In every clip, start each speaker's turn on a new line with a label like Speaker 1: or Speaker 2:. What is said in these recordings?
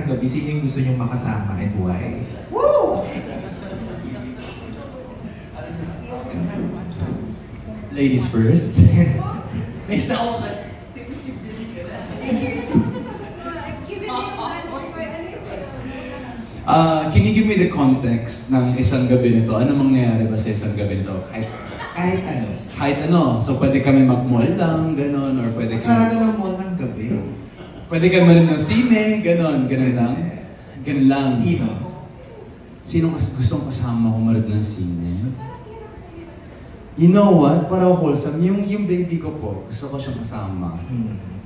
Speaker 1: gabi, sino yung gusto niyong makasama and why? Woo!
Speaker 2: Ladies first. May isa ako ba? Can you give me the context ng isang gabi nito? Ano mangyayari ba sa isang gabi nito?
Speaker 1: Kahit ano.
Speaker 2: Kahit ano. So pwede kami mag-mall lang, gano'n, or pwede kami...
Speaker 1: Sarado ng mall ng gabi.
Speaker 2: Pwede kami rin ng sine, gano'n, gano'n lang. Gano'n lang.
Speaker 1: Sino?
Speaker 2: Sino gustong kasama ko manood ng sine? You know what? Para wholesome. Yung baby ko po, gusto ko siyang kasama.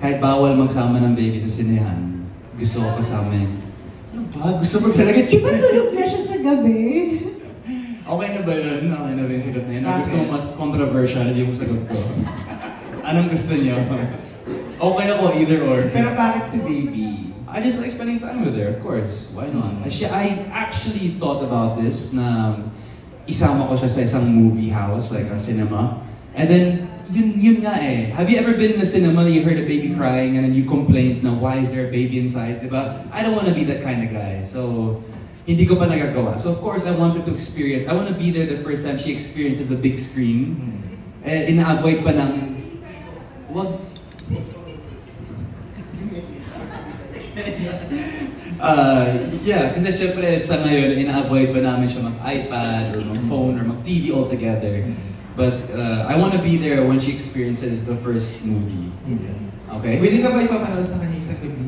Speaker 2: Kahit bawal magsama ng baby sa sinehan, gusto ko kasama yun. Ano ba? Gusto mo talaga
Speaker 3: Di ba tulog na siya sa gabi?
Speaker 2: Okay na ba yun? Okay na ba yung sagot na yun? Gusto mo mas controversial yung sagot ko? Anong gusto niyo? Okay ako, either or.
Speaker 1: Pero bakit si baby?
Speaker 2: I just like spending time with her, of course. Why not? I actually thought about this na isama ko siya sa isang movie house, like a cinema. And then, yun nga eh. Have you ever been in a cinema and you heard a baby crying and then you complained na why is there a baby inside, diba? I don't want to be that kind of guy. So, hindi ko pa nagagawa. So of course, I want her to experience. I want to be there the first time she experiences the big screen. Ina-avoid pa ng... Wag... yeah, kasi syempre sa ngayon, ina-avoid pa namin siya mag-iPad or mag-phone or mag-TV altogether. But I want to be there when she experiences the first movie. Okay?
Speaker 1: Pwede ka ba ipapanood sa kanya isang gabi?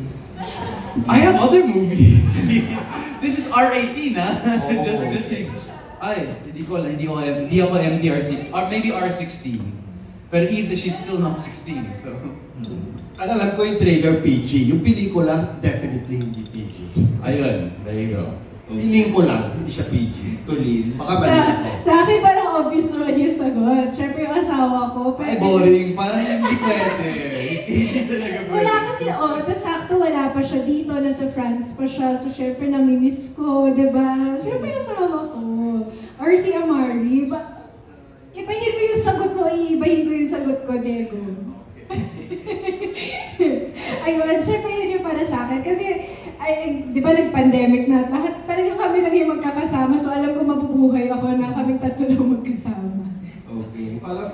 Speaker 2: I have other movie. This is R18, ah.
Speaker 1: Oh.
Speaker 2: just ay, hindi ako MTRC, or maybe R16. But even she's still not 16, so.
Speaker 4: Alam ko yung trailer PG, yung pelikula definitely hindi PG.
Speaker 2: Ayun, there you go.
Speaker 4: Feeling ko lang, hindi siya PG.
Speaker 1: Kulin.
Speaker 4: Baka mali.
Speaker 3: Sa akin parang obvious naman yung sagot. Siyempre yung asawa ko.
Speaker 2: Ay, boring. Parang hindi pwede. Hindi talaga pwede.
Speaker 3: Wala kasi, tapos sakto wala pa siya dito, nasa France pa siya. So syempre namimiss ko, diba? Syempre yung asawa ko. Or si Amari. Ibahin mo yung sagot mo, ibahin ko yung sagot ko, Diego. Ayun, syempre yun yung para sa akin. Kasi, di ba nag-pandemic na, lahat talaga kami lang yung magkakasama. So alam ko mabubuhay ako na kaming tatlo lang magkasama.
Speaker 1: Okay.